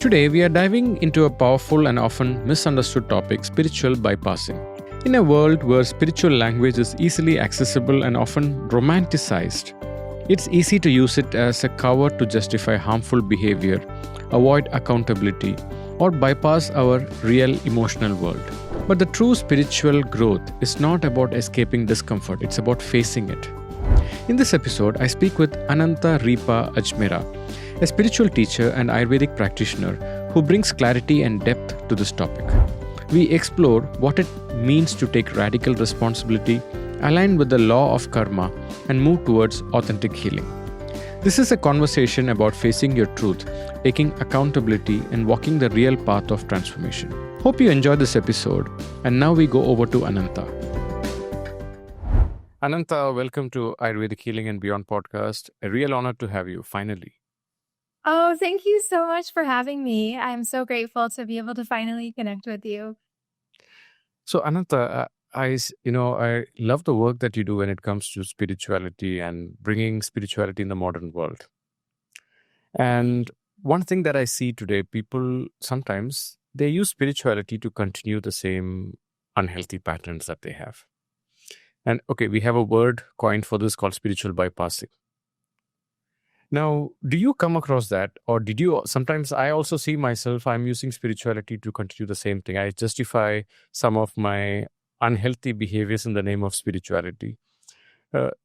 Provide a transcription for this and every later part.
Today, we are diving into a powerful and often misunderstood topic, spiritual bypassing. In a world where spiritual language is easily accessible and often romanticized, it's easy to use it as a cover to justify harmful behavior, avoid accountability, or bypass our real emotional world. But the true spiritual growth is not about escaping discomfort, it's about facing it. In this episode, I speak with Ananta Ripa Ajmera, a spiritual teacher and Ayurvedic practitioner who brings clarity and depth to this topic. We explore what it means to take radical responsibility, align with the law of karma, and move towards authentic healing. This is a conversation about facing your truth, taking accountability, and walking the real path of transformation. Hope you enjoyed this episode, and now we go over to Ananta. Ananta, welcome to Ayurvedic Healing and Beyond podcast. A real honor to have you, finally. Oh, thank you so much for having me. I'm so grateful to be able to finally connect with you. So, Ananta, I love the work that you do when it comes to spirituality and bringing spirituality in the modern world. And one thing that I see today, people sometimes, they use spirituality to continue the same unhealthy patterns that they have. And okay, we have a word coined for this called spiritual bypassing. Now, do you come across that, or did you? Sometimes I also see myself, I'm using spirituality to continue the same thing. I justify some of my unhealthy behaviors in the name of spirituality.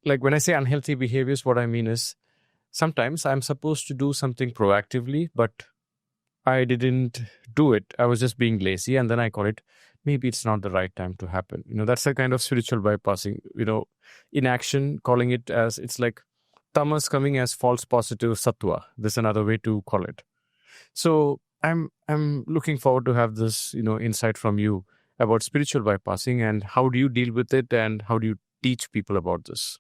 Like when I say unhealthy behaviors, what I mean is sometimes I'm supposed to do something proactively, but I didn't do it. I was just being lazy, and then I call it, maybe it's not the right time to happen. That's a kind of spiritual bypassing, inaction, calling it as, it's like tamas coming as false positive sattva. There's another way to call it. So I'm looking forward to have this, insight from you about spiritual bypassing and how do you deal with it and how do you teach people about this?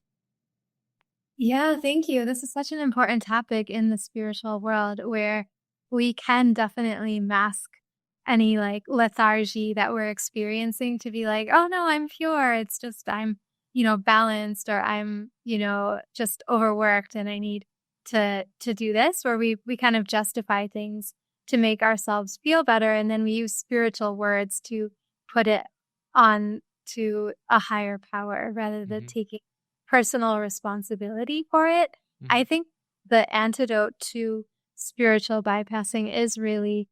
Yeah, thank you. This is such an important topic in the spiritual world where we can definitely mask any lethargy that we're experiencing to be like, oh no, I'm pure. It's just I'm, balanced, or I'm, just overworked and I need to do this, or we kind of justify things to make ourselves feel better. And then we use spiritual words to put it on to a higher power rather than taking personal responsibility for it. I think the antidote to spiritual bypassing is really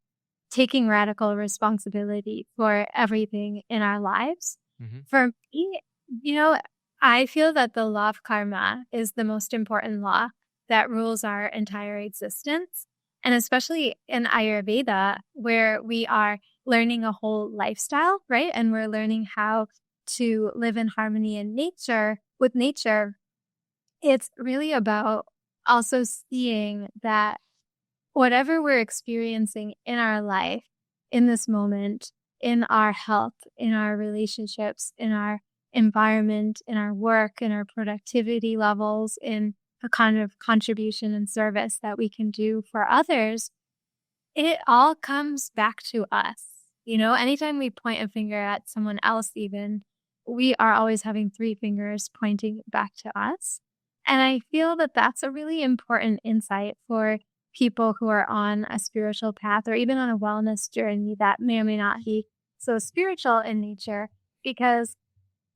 taking radical responsibility for everything in our lives. For me, I feel that the law of karma is the most important law that rules our entire existence. And especially in Ayurveda, where we are learning a whole lifestyle, right? And we're learning how to live in harmony with nature. It's really about also seeing that whatever we're experiencing in our life, in this moment, in our health, in our relationships, in our environment, in our work, in our productivity levels, in the kind of contribution and service that we can do for others, it all comes back to us. Anytime we point a finger at someone else, even, we are always having three fingers pointing back to us. And I feel that that's a really important insight for people who are on a spiritual path or even on a wellness journey that may or may not be so spiritual in nature, because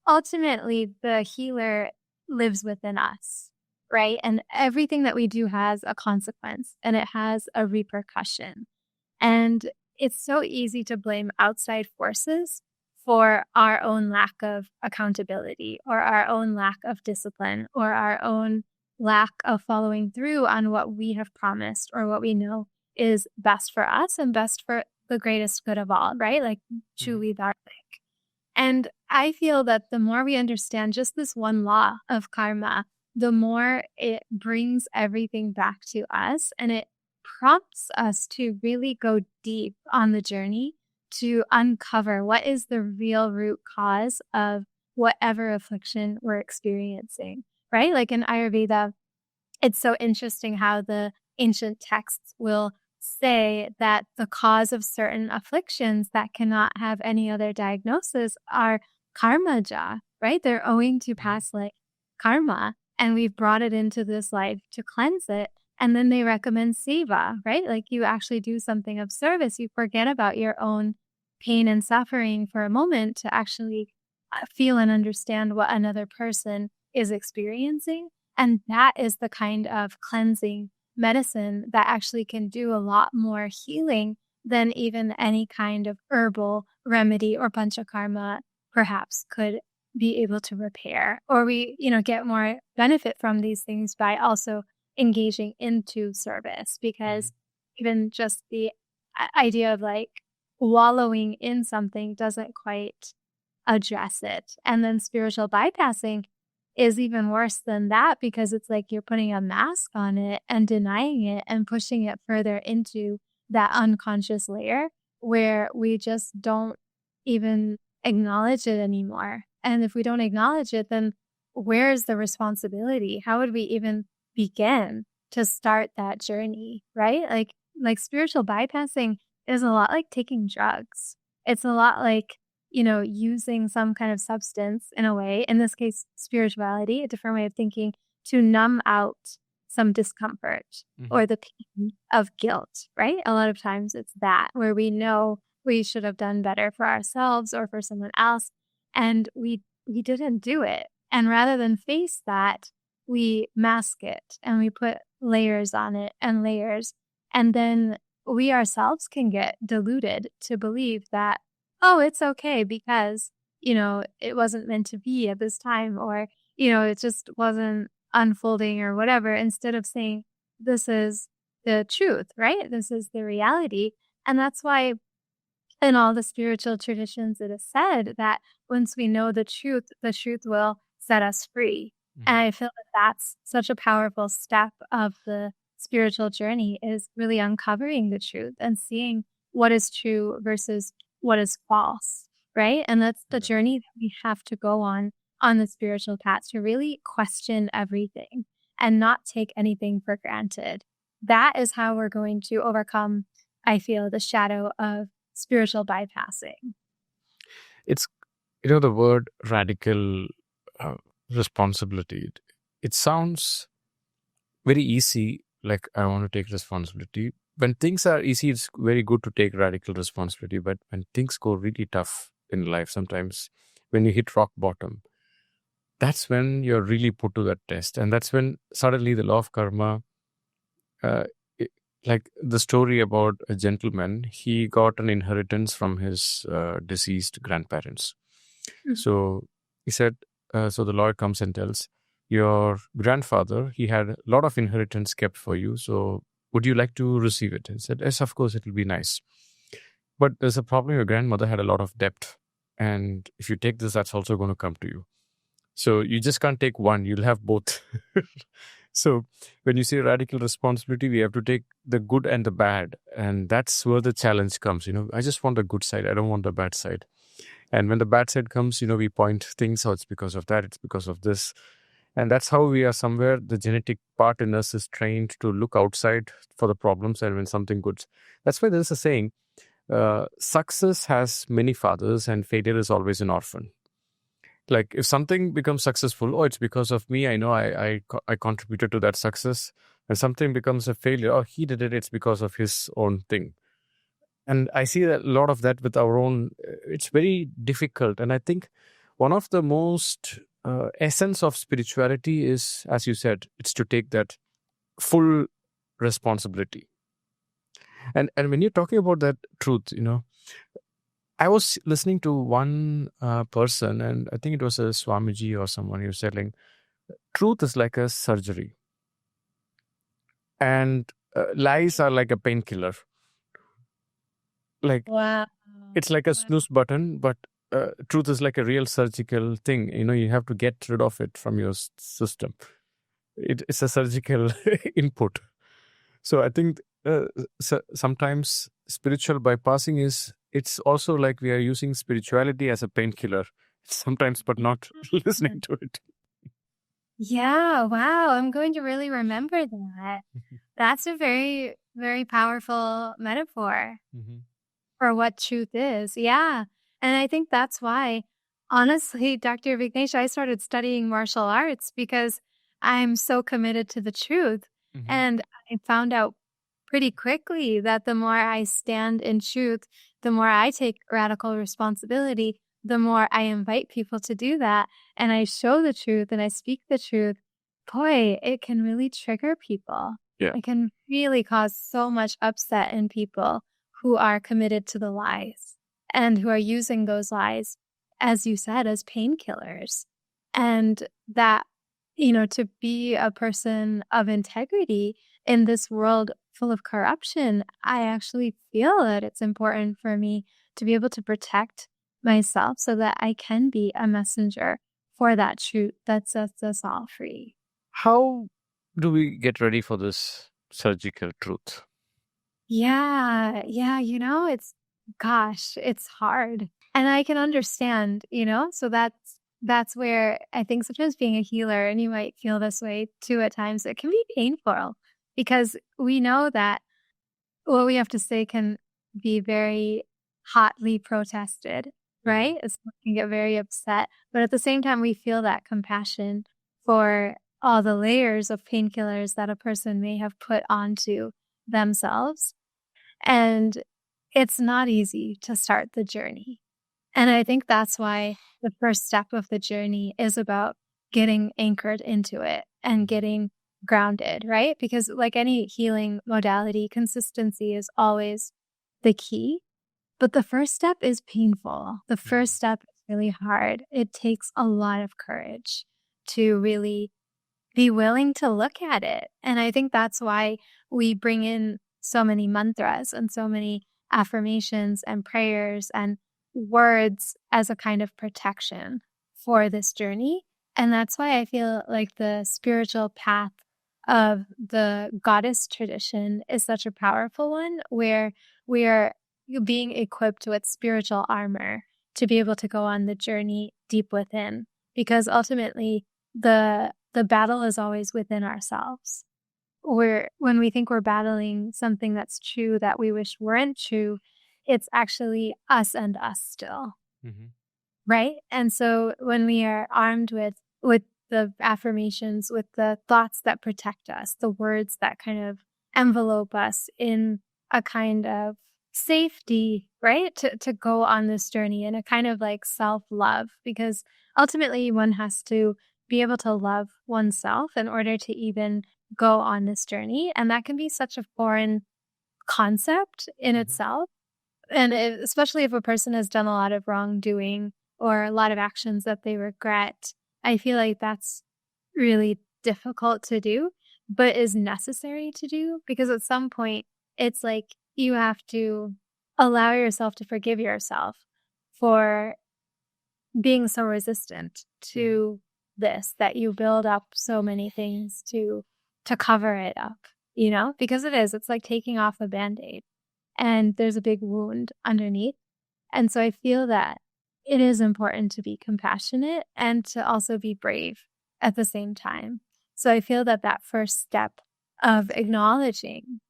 ultimately the healer lives within us, right? And everything that we do has a consequence and it has a repercussion. And it's so easy to blame outside forces for our own lack of accountability or our own lack of discipline or our own lack of following through on what we have promised or what we know is best for us and best for the greatest good of all, right? Like truly dharmic. And I feel that the more we understand just this one law of karma, the more it brings everything back to us and it prompts us to really go deep on the journey to uncover what is the real root cause of whatever affliction we're experiencing, right? Like in Ayurveda, it's so interesting how the ancient texts will say that the cause of certain afflictions that cannot have any other diagnosis are karmaja, right? They're owing to past karma, and we've brought it into this life to cleanse it And then they recommend seva, right? Like you actually do something of service. You forget about your own pain and suffering for a moment to actually feel and understand what another person is experiencing. And that is the kind of cleansing medicine that actually can do a lot more healing than even any kind of herbal remedy or panchakarma perhaps could be able to repair. Or we, get more benefit from these things by also engaging into service, because even just the idea of like wallowing in something doesn't quite address it. And then spiritual bypassing is even worse than that, because it's like you're putting a mask on it and denying it and pushing it further into that unconscious layer where we just don't even acknowledge it anymore. And if we don't acknowledge it, then where's the responsibility? How would we even begin to start that journey, right? Like spiritual bypassing is a lot like taking drugs. It's a lot like, using some kind of substance in a way, in this case, spirituality, a different way of thinking, to numb out some discomfort or the pain of guilt, right? A lot of times it's that where we know we should have done better for ourselves or for someone else, and we didn't do it. And rather than face that, we mask it and we put layers on it and layers. And then we ourselves can get deluded to believe that, oh, it's okay because, it wasn't meant to be at this time, or, it just wasn't unfolding or whatever, instead of saying, this is the truth, right? This is the reality. And that's why in all the spiritual traditions, it is said that once we know the truth will set us free. And I feel that that's such a powerful step of the spiritual journey, is really uncovering the truth and seeing what is true versus what is false, right? And that's the journey that we have to go on the spiritual path, to really question everything and not take anything for granted. That is how we're going to overcome, I feel, the shadow of spiritual bypassing. It's, the word radical responsibility. It sounds very easy, like I want to take responsibility. When things are easy, it's very good to take radical responsibility. But when things go really tough in life, sometimes when you hit rock bottom, that's when you're really put to that test. And that's when suddenly the law of karma, like the story about a gentleman, he got an inheritance from his deceased grandparents. So he said, so the lawyer comes and tells, your grandfather, he had a lot of inheritance kept for you. So would you like to receive it? And said, yes, of course, it will be nice. But there's a problem. Your grandmother had a lot of debt. And if you take this, that's also going to come to you. So you just can't take one. You'll have both. So when you say radical responsibility, we have to take the good and the bad. And that's where the challenge comes. I just want the good side. I don't want the bad side. And when the bad side comes, we point things out. It's because of that. It's because of this. And that's how we are somewhere. The genetic part in us is trained to look outside for the problems. And when something good, that's why there's a saying, success has many fathers and failure is always an orphan. Like if something becomes successful, oh, it's because of me. I know I contributed to that success. And something becomes a failure, oh, he did it. It's because of his own thing. And I see a lot of that with our own. It's very difficult. And I think one of the most essence of spirituality is, as you said, it's to take that full responsibility. And when you're talking about that truth, I was listening to one person, and I think it was a Swamiji or someone who was telling, truth is like a surgery. And lies are like a painkiller. Like, wow. It's like a snooze button, but truth is like a real surgical thing. You have to get rid of it from your system. It's a surgical input. So I think sometimes spiritual bypassing it's also like we are using spirituality as a painkiller sometimes, but not listening to it. Yeah, wow. I'm going to really remember that. That's a very, very powerful metaphor for what truth is. Yeah. And I think that's why, honestly, Dr. Vignesh, I started studying martial arts because I'm so committed to the truth. And I found out pretty quickly that the more I stand in truth, the more I take radical responsibility, the more I invite people to do that. And I show the truth and I speak the truth. Boy, it can really trigger people. Yeah. It can really cause so much upset in people who are committed to the lies and who are using those lies, as you said, as painkillers. And that, to be a person of integrity in this world full of corruption, I actually feel that it's important for me to be able to protect myself so that I can be a messenger for that truth that sets us all free. How do we get ready for this surgical truth? Yeah, it's hard. And I can understand, so that's where I think sometimes being a healer, and you might feel this way too at times, it can be painful because we know that what we have to say can be very hotly protested, right? Someone can get very upset, but at the same time, we feel that compassion for all the layers of painkillers that a person may have put onto themselves. And it's not easy to start the journey. And I think that's why the first step of the journey is about getting anchored into it and getting grounded, right? Because like any healing modality, consistency is always the key. But the first step is painful. The first step is really hard. It takes a lot of courage to really be willing to look at it. And I think that's why we bring in so many mantras and so many affirmations and prayers and words as a kind of protection for this journey. And that's why I feel like the spiritual path of the goddess tradition is such a powerful one, where we are being equipped with spiritual armor to be able to go on the journey deep within. Because ultimately, the battle is always within ourselves. When we think we're battling something that's true that we wish weren't true, it's actually us and us still. Right? And so when we are armed with the affirmations, with the thoughts that protect us, the words that kind of envelope us in a kind of safety, right? To go on this journey in a kind of like self-love, because ultimately one has to be able to love oneself in order to even go on this journey. And that can be such a foreign concept in itself. And especially if a person has done a lot of wrongdoing or a lot of actions that they regret, I feel like that's really difficult to do, but is necessary to do, because at some point it's like you have to allow yourself to forgive yourself for being so resistant to this, that you build up so many things to cover it up, because it's like taking off a Band-Aid and there's a big wound underneath. And so I feel that it is important to be compassionate and to also be brave at the same time. So I feel that first step of acknowledging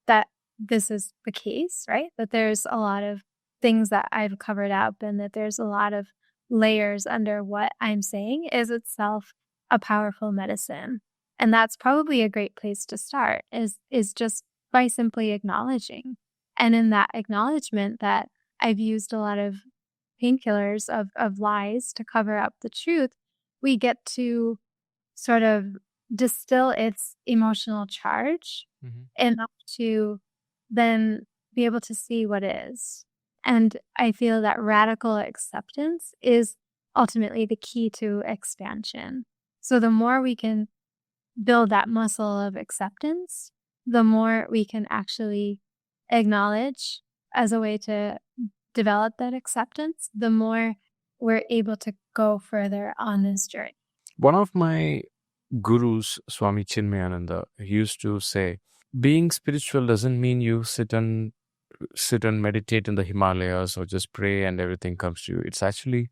that this is the case, right? That there's a lot of things that I've covered up and that there's a lot of layers under what I'm saying is itself a powerful medicine. And that's probably a great place to start is just by simply acknowledging. And in that acknowledgement that I've used a lot of painkillers of lies to cover up the truth, we get to sort of distill its emotional charge enough to then be able to see what is. And I feel that radical acceptance is ultimately the key to expansion. So the more we can build that muscle of acceptance, the more we can actually acknowledge as a way to develop that acceptance, the more we're able to go further on this journey. One of my gurus, Swami Chinmayananda, he used to say, being spiritual doesn't mean you sit and meditate in the Himalayas or just pray and everything comes to you. It's actually,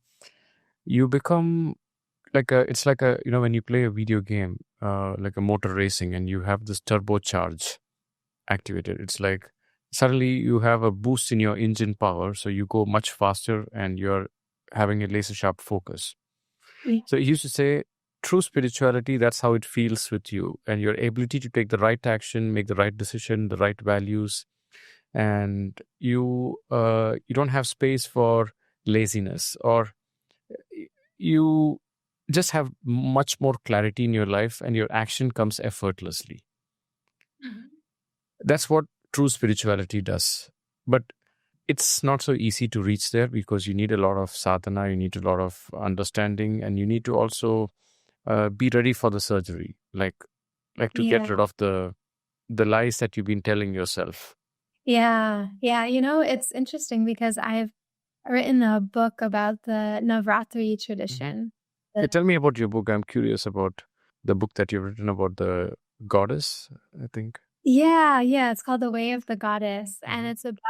you become it's like when you play a video game, like a motor racing, and you have this turbocharge activated. It's like suddenly you have a boost in your engine power, so you go much faster and you're having a laser sharp focus. So he used to say, true spirituality, that's how it feels with you, and your ability to take the right action, make the right decision, the right values, and you don't have space for laziness, or you just have much more clarity in your life, and your action comes effortlessly. Mhm. That's what true spirituality does. But it's not so easy to reach there, because you need a lot of sadhana, you need a lot of understanding, and you need to also be ready for the surgery, like to get Yeah. rid of the lies that you've been telling yourself. Yeah. Yeah. It's interesting because I've written a book about the Navratri tradition. Yeah, The tell me about your book. I'm curious about the book that you've written about the goddess, I think. Yeah, it's called The Way of the Goddess, and Mhm. it's about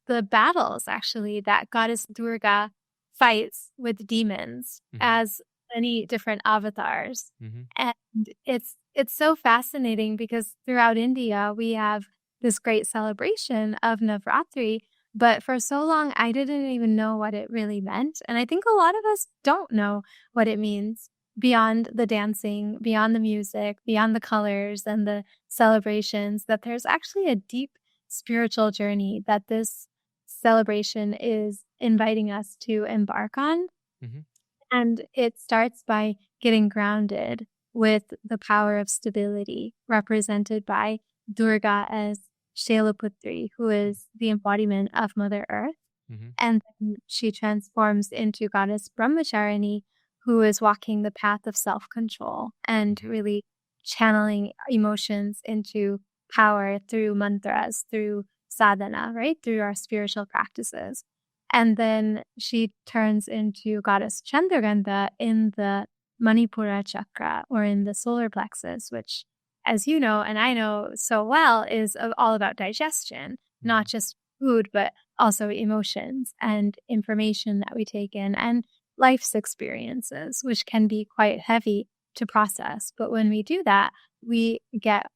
the battles actually that Goddess Durga fights with demons as many different avatars. Mhm. And it's so fascinating because throughout India we have this great celebration of Navratri, but for so long I didn't even know what it really meant. And I think a lot of us don't know what it means beyond the dancing, beyond the music, beyond the colors and the celebrations, that there's actually a deep spiritual journey that this celebration is inviting us to embark on. Mhm. And it starts by getting grounded with the power of stability, represented by Durga as Shailaputri, who is the embodiment of Mother Earth. Mhm. And then she transforms into Goddess Brahmacharini, who is walking the path of self-control and really channeling emotions into power through mantras, through sadhana, right? Through our spiritual practices. And then she turns into Goddess Chandraganda in the Manipura chakra, or in the solar plexus, which, as you know, and I know so well, is all about digestion, not just food, but also emotions and information that we take in, and life's experiences, which can be quite heavy to process. But when we do that, we get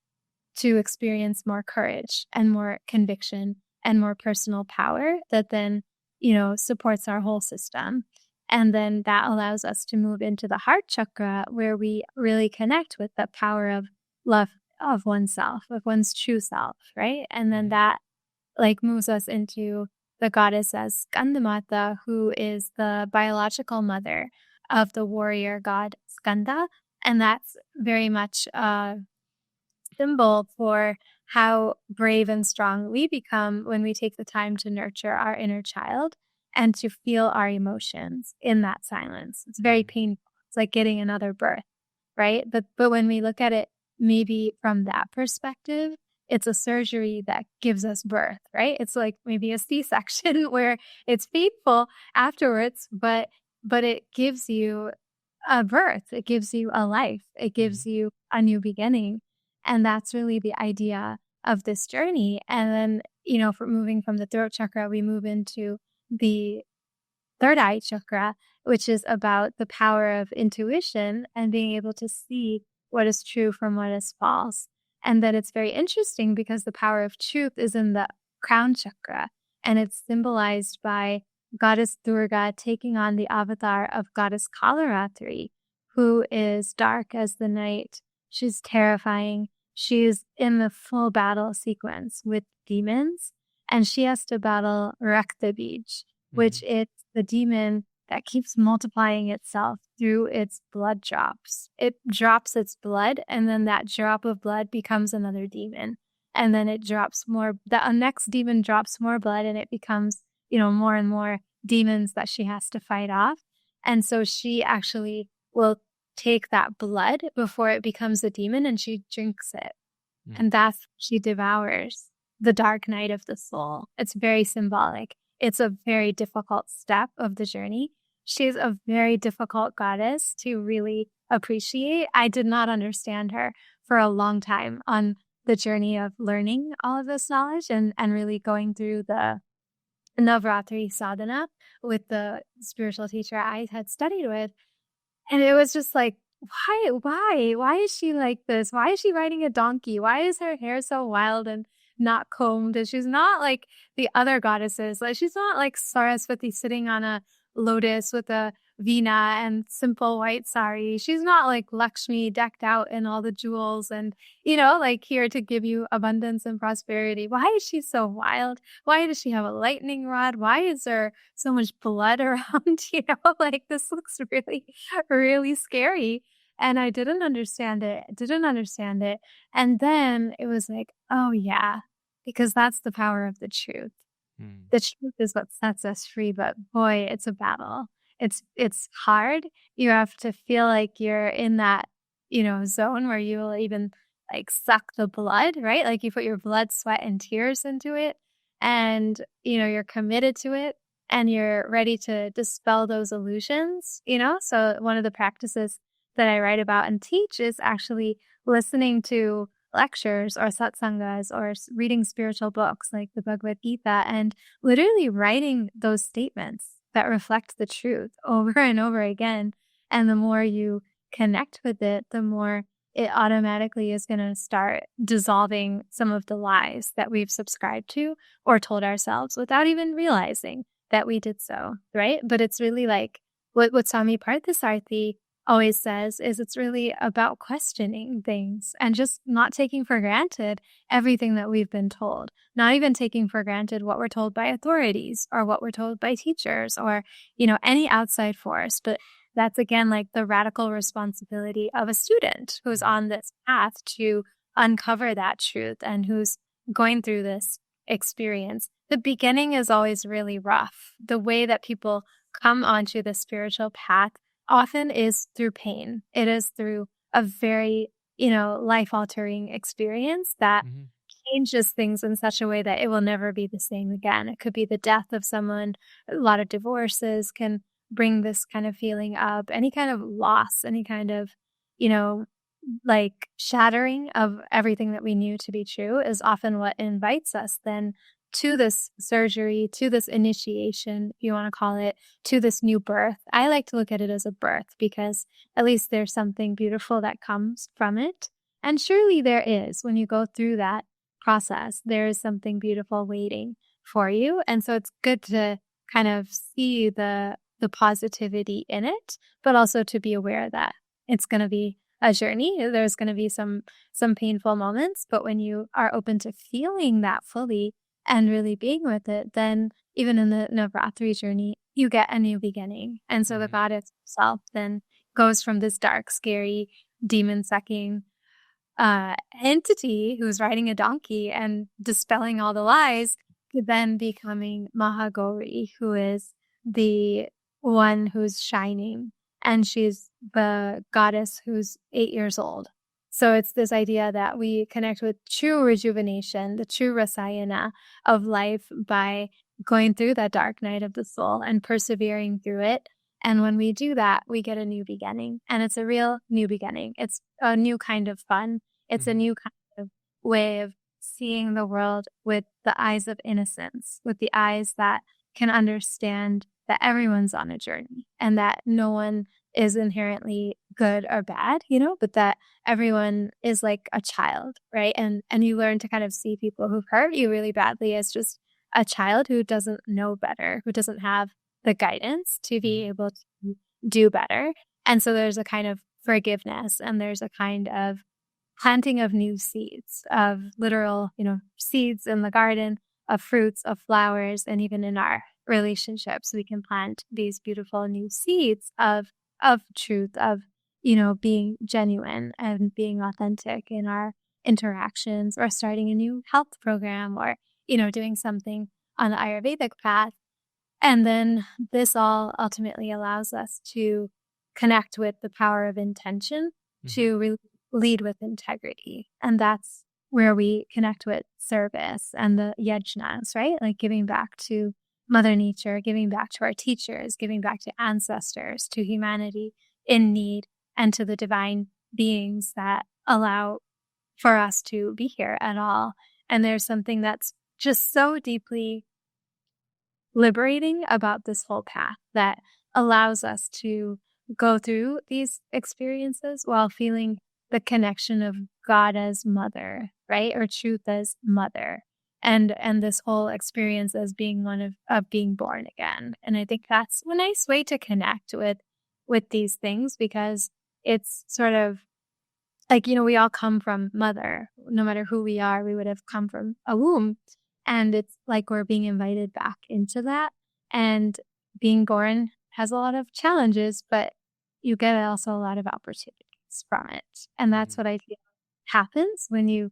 to experience more courage and more conviction and more personal power that then, supports our whole system. And then that allows us to move into the heart chakra, where we really connect with the power of love of oneself, of one's true self, right? And then that moves us into the goddess as Skandamata, who is the biological mother of the warrior god Skanda. And that's very much symbol for how brave and strong we become when we take the time to nurture our inner child and to feel our emotions in that silence. It's very painful. It's like getting another birth, right? But when we look at it maybe from that perspective, it's a surgery that gives us birth, right? It's like maybe a C-section where it's painful afterwards, but it gives you a birth. It gives you a life. It gives you a new beginning. And that's really the idea of this journey. And then, for moving from the throat chakra, we move into the third eye chakra, which is about the power of intuition and being able to see what is true from what is false. And then it's very interesting because the power of truth is in the crown chakra, and it's symbolized by Goddess Durga taking on the avatar of Goddess Kalaratri, who is dark as the night. She's terrifying. She's in the full battle sequence with demons, and she has to battle Raktabij, which is the demon that keeps multiplying itself through its blood drops. It drops its blood, and then that drop of blood becomes another demon. And then it drops more, the next demon drops more blood, and it becomes, more and more demons that she has to fight off. And so she actually will take that blood before it becomes a demon, and she drinks it. And that's she devours the dark night of the soul. It's very symbolic. It's a very difficult step of the journey. She's a very difficult goddess to really appreciate. I did not understand her for a long time on the journey of learning all of this knowledge and really going through the Navratri sadhana with the spiritual teacher I had studied with. And it was just like, why is she like this? Why is she riding a donkey? Why is her hair so wild and not combed? And she's not like the other goddesses. Like, she's not like Saraswati sitting on a lotus with a Veena and simple white sari. She's not like Lakshmi decked out in all the jewels and, like here to give you abundance and prosperity. Why is she so wild? Why does she have a lightning rod? Why is there so much blood around? Like this looks really, really scary. And I didn't understand it. And then it was like, oh yeah, because that's the power of the truth. The truth is what sets us free, but boy, it's a battle. It's hard. You have to feel like you're in that, zone where you will even like suck the blood, right? Like you put your blood, sweat, and tears into it, and you're committed to it, and you're ready to dispel those illusions. So one of the practices that I write about and teach is actually listening to lectures or satsangas or reading spiritual books like the Bhagavad Gita and literally writing those statements that reflect the truth over and over again. And the more you connect with it, the more it automatically is going to start dissolving some of the lies that we've subscribed to or told ourselves without even realizing that we did so, right? But it's really like what Swami Parthasarthi always says is it's really about questioning things and just not taking for granted everything that we've been told, not even taking for granted what we're told by authorities or what we're told by teachers or, any outside force. But that's again, like the radical responsibility of a student who's on this path to uncover that truth and who's going through this experience. The beginning is always really rough. The way that people come onto the spiritual path often is through pain. It is through a very, life-altering experience that changes things in such a way that it will never be the same again. It could be the death of someone. A lot of divorces can bring this kind of feeling up. Any kind of loss, any kind of, like shattering of everything that we knew to be true is often what invites us then to this surgery, to this initiation, if you want to call it, to this new birth. I like to look at it as a birth because at least there's something beautiful that comes from it. And surely there is. When you go through that process, there is something beautiful waiting for you. And so it's good to kind of see the positivity in it, but also to be aware that it's going to be a journey. There's going to be some painful moments, but when you are open to feeling that fully and really being with it, then even in the Navratri journey, you get a new beginning. And so the goddess herself then goes from this dark, scary, demon-sucking entity who's riding a donkey and dispelling all the lies to then becoming Mahagauri, who is the one who's shining. And she's the goddess who's 8 years old. So it's this idea that we connect with true rejuvenation, the true rasayana of life by going through that dark night of the soul and persevering through it. And when we do that, we get a new beginning. And it's a real new beginning. It's a new kind of fun. It's a new kind of way of seeing the world with the eyes of innocence, with the eyes that can understand that everyone's on a journey and that no one is inherently good or bad, but that everyone is like a child, right? And you learn to kind of see people who've hurt you really badly as just a child who doesn't know better, who doesn't have the guidance to be able to do better. And so there's a kind of forgiveness and there's a kind of planting of new seeds, of literal, seeds in the garden, of fruits, of flowers, and even in our relationships, we can plant these beautiful new seeds of truth, of, being genuine and being authentic in our interactions, or starting a new health program, or, doing something on the Ayurvedic path. And then this all ultimately allows us to connect with the power of intention to lead with integrity. And that's where we connect with service and the yajnas, right? Like giving back to Mother Nature, giving back to our teachers, giving back to ancestors, to humanity in need, and to the divine beings that allow for us to be here at all. And there's something that's just so deeply liberating about this whole path that allows us to go through these experiences while feeling the connection of God as mother, right? Or truth as mother. and this whole experience as being one of being born again. And I think that's a nice way to connect with these things, because it's sort of like, we all come from mother. No matter who we are, we would have come from a womb. And it's like we're being invited back into that. And being born has a lot of challenges, but you get also a lot of opportunities from it. And that's what I feel happens when you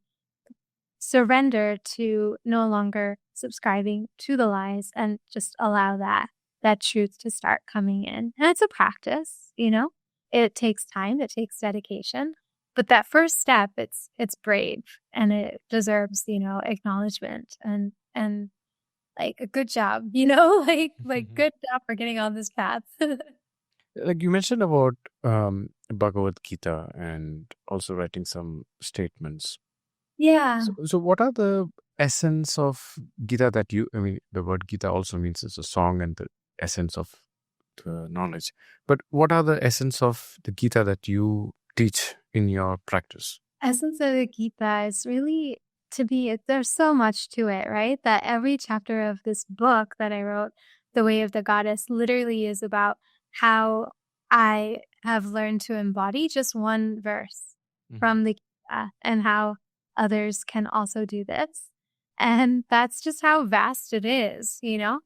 surrender to no longer subscribing to the lies and just allow that truth to start coming in. And it's a practice, It takes time, it takes dedication. But that first step, it's brave, and it deserves, acknowledgement and like a good job, like good job for getting on this path. Like you mentioned about Bhagavad Gita and also writing some statements. Yeah. So what are the essence of Gita that the word Gita also means it's a song and the essence of the knowledge. But what are the essence of the Gita that you teach in your practice? Essence of the Gita is really, to me, there's so much to it, right? That every chapter of this book that I wrote, The Way of the Goddess, literally is about how I have learned to embody just one verse from the Gita, and how others can also do this. And that's just how vast it is,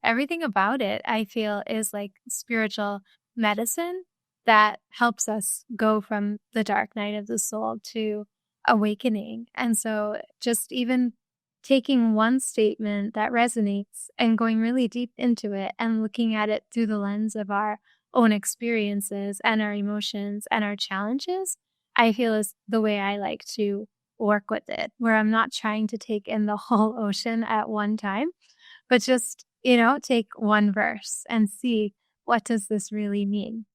Everything about it, I feel, is like spiritual medicine that helps us go from the dark night of the soul to awakening. And so just even taking one statement that resonates and going really deep into it and looking at it through the lens of our own experiences and our emotions and our challenges, I feel is the way I like to work with it, where I'm not trying to take in the whole ocean at one time, but just, take one verse and see, what does this really mean?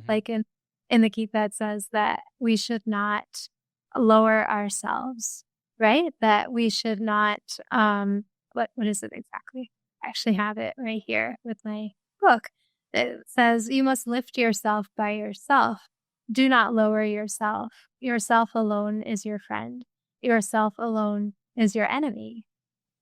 Like in the Gita, it says that we should not lower ourselves, right? That we should not, what is it exactly? I actually have it right here with my book. It says, you must lift yourself by yourself. Do not lower yourself. Yourself alone is your friend. Yourself alone is your enemy.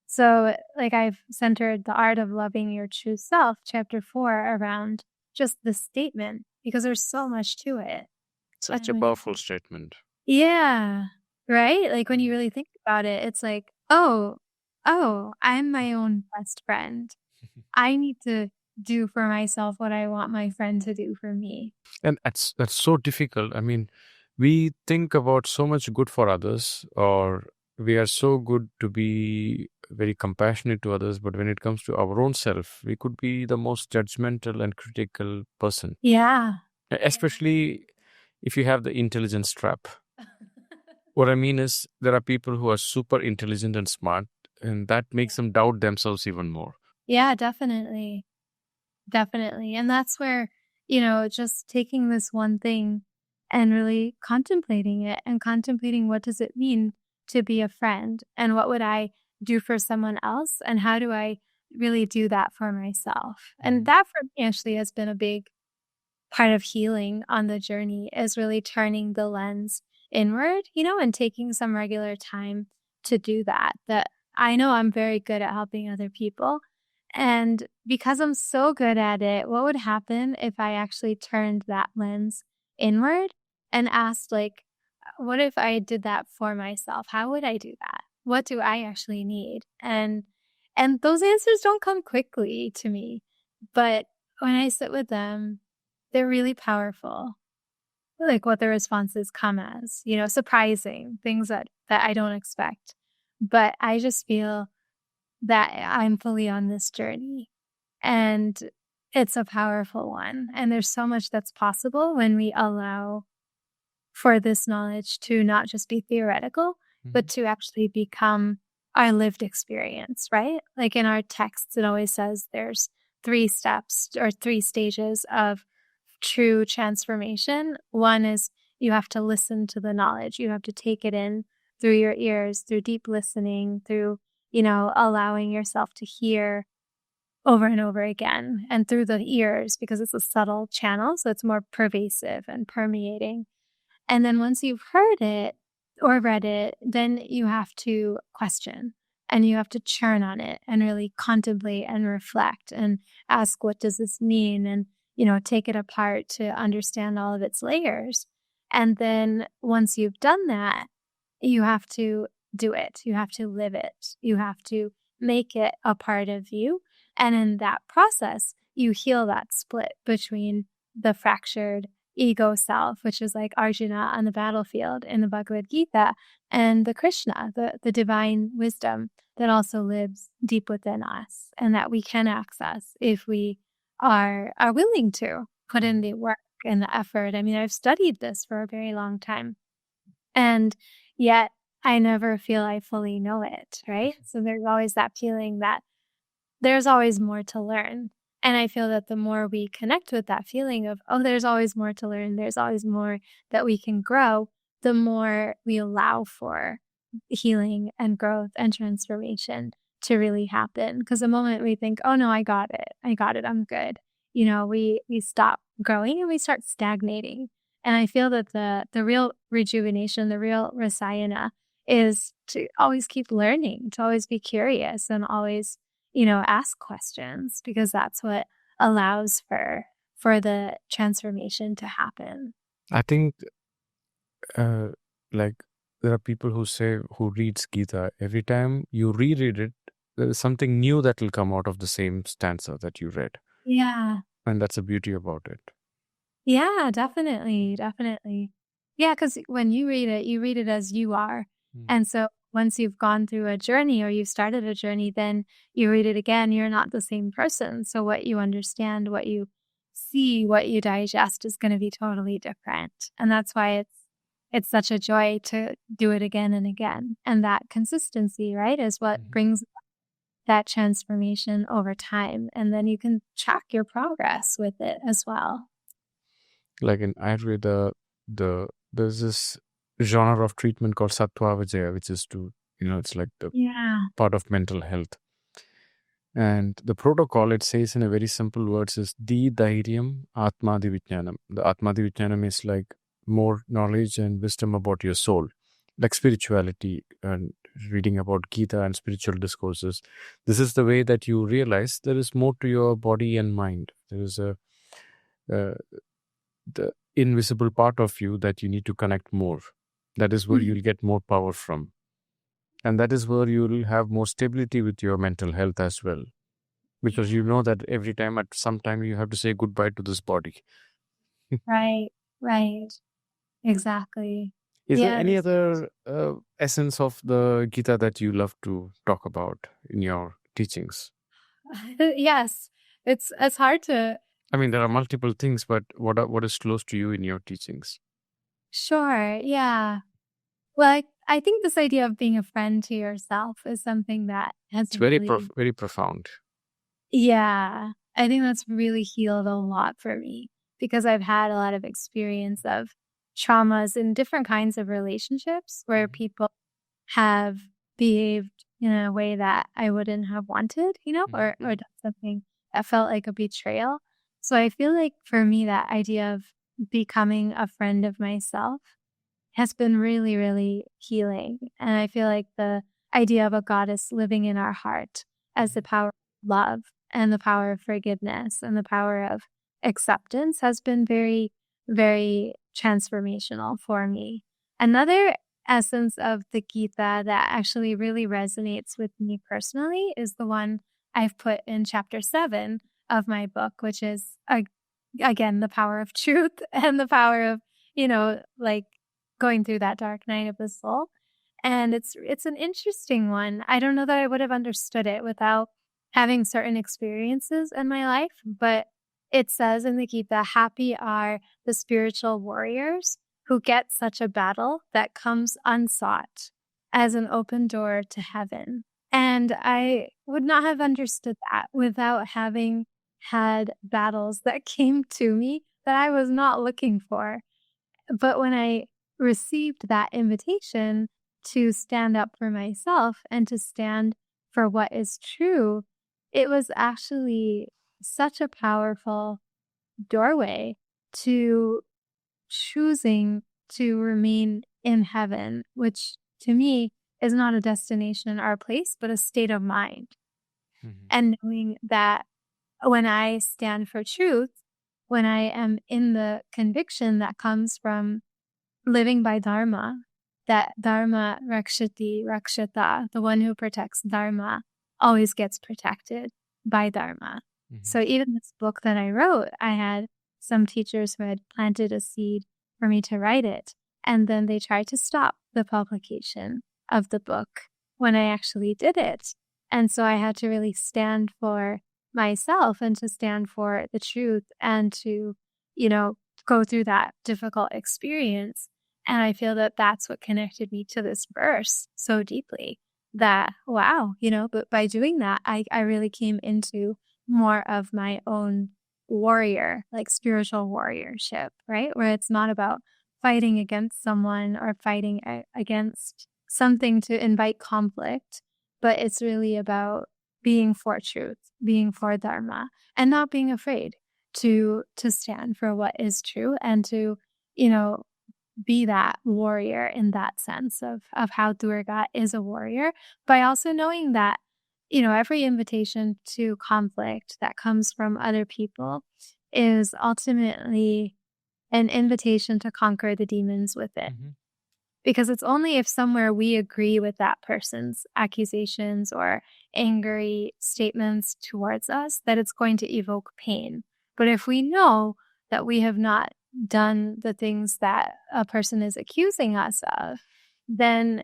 So, like, I've centered the art of loving your true self, chapter 4, around just this statement, because there's so much to it. Such a powerful statement. Yeah. Right? Like when you really think about it, it's like, oh, I'm my own best friend. I need to do for myself what I want my friend to do for me. And that's so difficult. I mean, we think about so much good for others, or we are so good to be very compassionate to others, but when it comes to our own self, we could be the most judgmental and critical person. Yeah. Especially if you have the intelligence trap. What I mean is, there are people who are super intelligent and smart, and that makes them doubt themselves even more. Yeah, definitely. Definitely. And that's where, just taking this one thing and really contemplating it and contemplating, what does it mean to be a friend, and what would I do for someone else, and how do I really do that for myself? And that for me actually has been a big part of healing on the journey, is really turning the lens inward, and taking some regular time to do that. That I know I'm very good at helping other people. And because I'm so good at it, what would happen if I actually turned that lens inward and asked, like, what if I did that for myself? How would I do that? What do I actually need? And those answers don't come quickly to me, but when I sit with them, they're really powerful. Like what the responses come as, surprising things that I don't expect. But I just feel that I'm fully on this journey, and it's a powerful one. And there's so much that's possible when we allow for this knowledge to not just be theoretical, but to actually become our lived experience, right? Like in our texts, it always says there's 3 steps or 3 stages of true transformation. One is you have to listen to the knowledge. You have to take it in through your ears, through deep listening, through, allowing yourself to hear over and over again, and through the ears, because it's a subtle channel. So it's more pervasive and permeating. And then once you've heard it or read it, then you have to question. and you have to churn on it and really contemplate and reflect and ask, what does this mean? And, take it apart to understand all of its layers. And then once you've done that, you have to do it. You have to live it. You have to make it a part of you. And in that process, you heal that split between the fractured ego self, which is like Arjuna on the battlefield in the Bhagavad Gita, and the Krishna, the divine wisdom that also lives deep within us and that we can access if we are willing to put in the work and the effort. I mean, I've studied this for a very long time, and yet I never feel I fully know it, right? So there's always that feeling that there's always more to learn. And I feel that the more we connect with that feeling of, oh, there's always more to learn, there's always more that we can grow, the more we allow for healing and growth and transformation to really happen. Because the moment we think, oh no, I got it, I'm good, we stop growing and we start stagnating. And I feel that the real rejuvenation, the real rasayana is to always keep learning, to always be curious and always, ask questions, because that's what allows for the transformation to happen. I think like there are people who reads Gita, every time you reread it, there is something new that will come out of the same stanza that you read. Yeah. And that's the beauty about it. Yeah, definitely. Yeah, because when you read it as you are. And so once you've gone through a journey or you've started a journey, then you read it again, you're not the same person. So what you understand, what you see, what you digest is going to be totally different. And that's why it's such a joy to do it again and again. And that consistency, right, is what brings that transformation over time. And then you can track your progress with it as well. Like in Ayurveda, there's this genre of treatment called Sattva, which is to, it's like the part of mental health. And the protocol, it says in a very simple words, is Di Dhairyam Atmadi Vijnanam. The Atmadi Vijnanam is like more knowledge and wisdom about your soul, like spirituality and reading about Gita and spiritual discourses. This is the way that you realize there is more to your body and mind. There is the invisible part of you that you need to connect more. That is where you'll get more power from. And that is where you'll have more stability with your mental health as well. Because you know that every time, at some time, you have to say goodbye to this body. Right. Exactly. Is there any other essence of the Gita that you love to talk about in your teachings? Yes. It's hard to... I mean, there are multiple things, but what is close to you in your teachings? Sure. Yeah. Well, I think this idea of being a friend to yourself is something that has very profound. Yeah. I think that's really healed a lot for me, because I've had a lot of experience of traumas in different kinds of relationships where people have behaved in a way that I wouldn't have wanted, or done something that felt like a betrayal. So I feel like for me, that idea of becoming a friend of myself has been really, really healing. And I feel like the idea of a goddess living in our heart as the power of love and the power of forgiveness and the power of acceptance has been very, very transformational for me. Another essence of the Gita that actually really resonates with me personally is the one I've put in chapter 7 of my book, which is, again, the power of truth and the power of, like going through that dark night of the soul. And it's an interesting one. I don't know that I would have understood it without having certain experiences in my life, but it says in the Gita, happy are the spiritual warriors who get such a battle that comes unsought as an open door to heaven. And I would not have understood that without having had battles that came to me that I was not looking for. But when I received that invitation to stand up for myself and to stand for what is true, it was actually such a powerful doorway to choosing to remain in heaven, which to me is not a destination or a place, but a state of mind. And knowing that when I stand for truth, when I am in the conviction that comes from living by Dharma, that Dharma rakshati rakshata, the one who protects Dharma always gets protected by Dharma. So even this book that I wrote, I had some teachers who had planted a seed for me to write it. And then they tried to stop the publication of the book when I actually did it. And so I had to really stand for myself and to stand for the truth and to, go through that difficult experience. And I feel that that's what connected me to this verse so deeply that, wow, but by doing that, I really came into more of my own warrior, like spiritual warriorship, right? Where it's not about fighting against someone or fighting against something to invite conflict, but it's really about being for truth, being for Dharma, and not being afraid to stand for what is true and to, be that warrior in that sense of how Durga is a warrior, by also knowing that, every invitation to conflict that comes from other people is ultimately an invitation to conquer the demons with it. Because it's only if somewhere we agree with that person's accusations or angry statements towards us that it's going to evoke pain. But if we know that we have not done the things that a person is accusing us of, then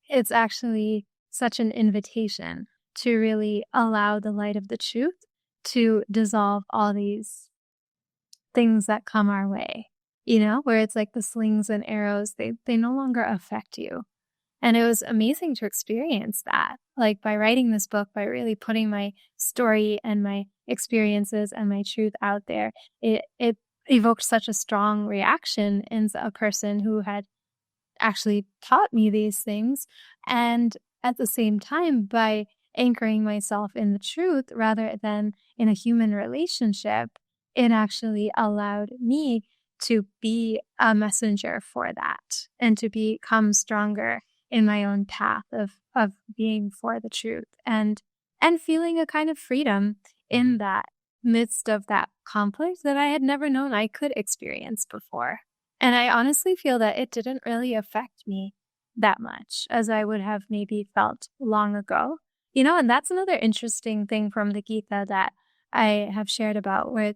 it's actually such an invitation to really allow the light of the truth to dissolve all these things that come our way, where it's like the slings and arrows, they no longer affect you. And it was amazing to experience that, like by writing this book, by really putting my story and my experiences and my truth out there, it evoked such a strong reaction in a person who had actually taught me these things. And at the same time, by anchoring myself in the truth rather than in a human relationship, it actually allowed me to be a messenger for that and to become stronger in my own path of being for the truth and feeling a kind of freedom in that midst of that conflict that I had never known I could experience before. And I honestly feel that it didn't really affect me that much as I would have maybe felt long ago. And that's another interesting thing from the Gita that I have shared about, where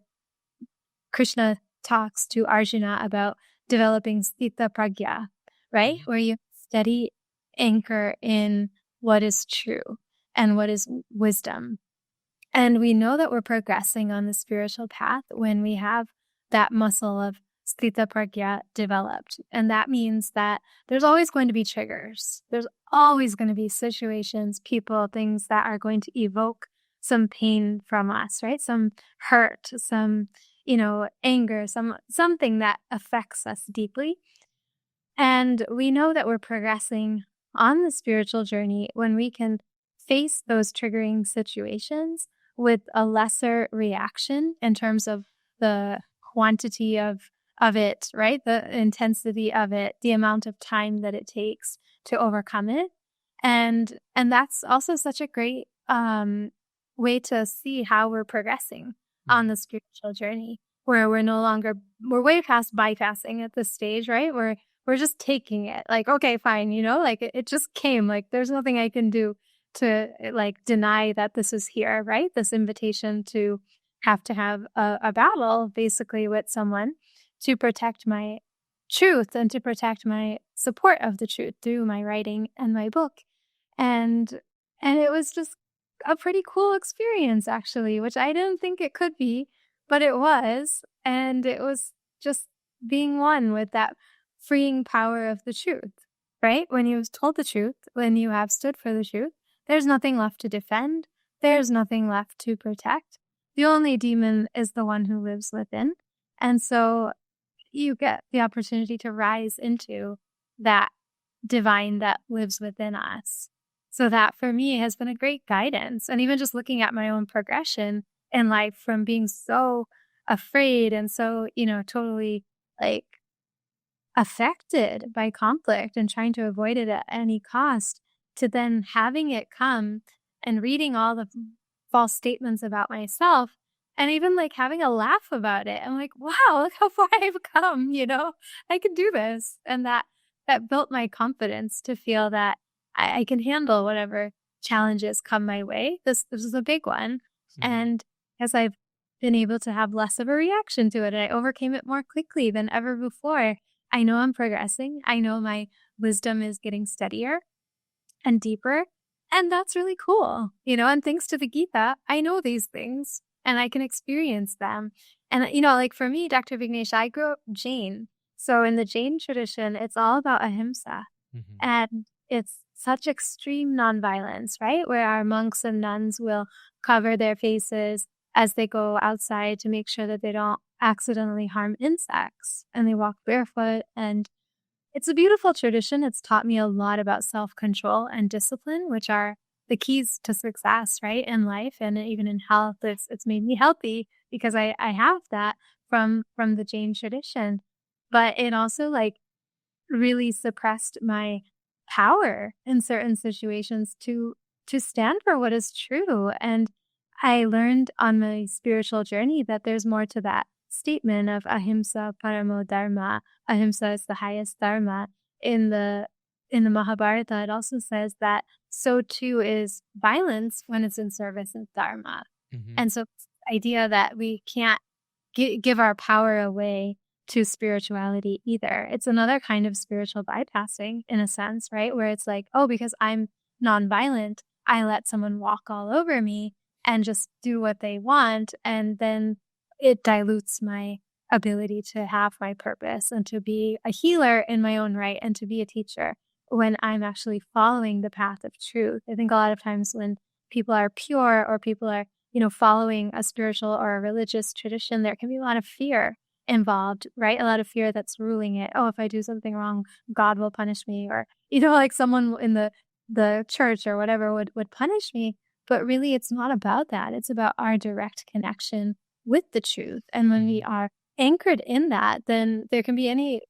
Krishna talks to Arjuna about developing Sthitaprajna, right? Where you steady anchor in what is true and what is wisdom. And we know that we're progressing on the spiritual path when we have that muscle of Sthitaprajna developed. And that means that there's always going to be triggers. There's always going to be situations, people, things that are going to evoke some pain from us, right? Some hurt, some, anger, something that affects us deeply. And we know that we're progressing on the spiritual journey when we can face those triggering situations with a lesser reaction in terms of the quantity of it, right? The intensity of it, the amount of time that it takes to overcome it. And that's also such a great way to see how we're progressing on the spiritual journey, where we're way past bypassing at this stage, right? We're just taking it like, okay, fine, like it just came, like there's nothing I can do to like deny that this is here, right? This invitation to have a battle basically with someone to protect my truth and to protect my support of the truth through my writing and my book. And it was just a pretty cool experience, actually, which I didn't think it could be, but it was. And it was just being one with that freeing power of the truth, right? When you've told the truth, when you have stood for the truth, there's nothing left to defend. There's nothing left to protect. The only demon is the one who lives within. And so you get the opportunity to rise into that divine that lives within us. So that for me has been a great guidance. And even just looking at my own progression in life from being so afraid and so, totally like affected by conflict and trying to avoid it at any cost, to then having it come and reading all the false statements about myself and even like having a laugh about it. I'm like, wow, look how far I've come, I can do this. And that built my confidence to feel that I can handle whatever challenges come my way. This is a big one. And as I've been able to have less of a reaction to it, and I overcame it more quickly than ever before. I know I'm progressing. I know my wisdom is getting steadier and deeper. And that's really cool, and thanks to the Gita, I know these things and I can experience them. And, like for me, Dr. Vignesh, I grew up Jain. So in the Jain tradition, it's all about ahimsa. And it's such extreme nonviolence, right? Where our monks and nuns will cover their faces as they go outside to make sure that they don't accidentally harm insects. And they walk barefoot. And it's a beautiful tradition. It's taught me a lot about self-control and discipline, which are the keys to success, right, in life and even in health. It's made me healthy because I have that from the Jain tradition. But it also really suppressed my power in certain situations to stand for what is true. And I learned on my spiritual journey that there's more to that statement of ahimsa paramo dharma. Ahimsa is the highest dharma. In the Mahabharata, it also says that so too is violence when it's in service of dharma. And so the idea that we can't give our power away to spirituality either. It's another kind of spiritual bypassing in a sense, right? Where it's like, oh, because I'm nonviolent, I let someone walk all over me and just do what they want. And then it dilutes my ability to have my purpose and to be a healer in my own right and to be a teacher when I'm actually following the path of truth. I think a lot of times when people are pure or people are, following a spiritual or a religious tradition, there can be a lot of fear involved, right? A lot of fear that's ruling it. Oh, if I do something wrong, God will punish me, or like someone in the church or whatever would punish me. But really, it's not about that. It's about our direct connection with the truth. And when we are anchored in that, then there can be any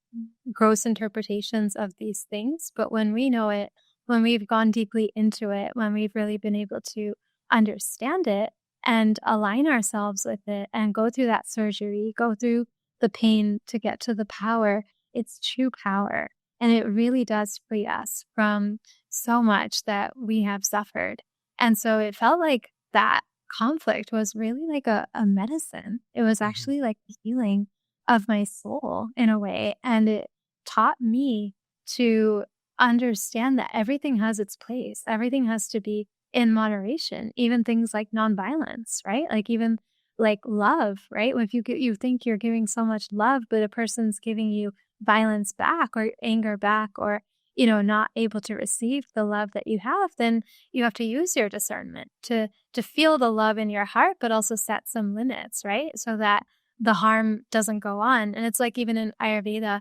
gross interpretations of these things. But when we know it, when we've gone deeply into it, when we've really been able to understand it and align ourselves with it and go through that surgery, go through the pain to get to the power, it's true power. And it really does free us from so much that we have suffered. And so it felt like that conflict was really like a medicine. It was actually like the healing of my soul in a way. And it taught me to understand that everything has its place. Everything has to be in moderation, even things like nonviolence, right? Like even like love, right? If you think you're giving so much love, but a person's giving you violence back or anger back or, not able to receive the love that you have, then you have to use your discernment to feel the love in your heart, but also set some limits, right? So that the harm doesn't go on. And it's like even in Ayurveda,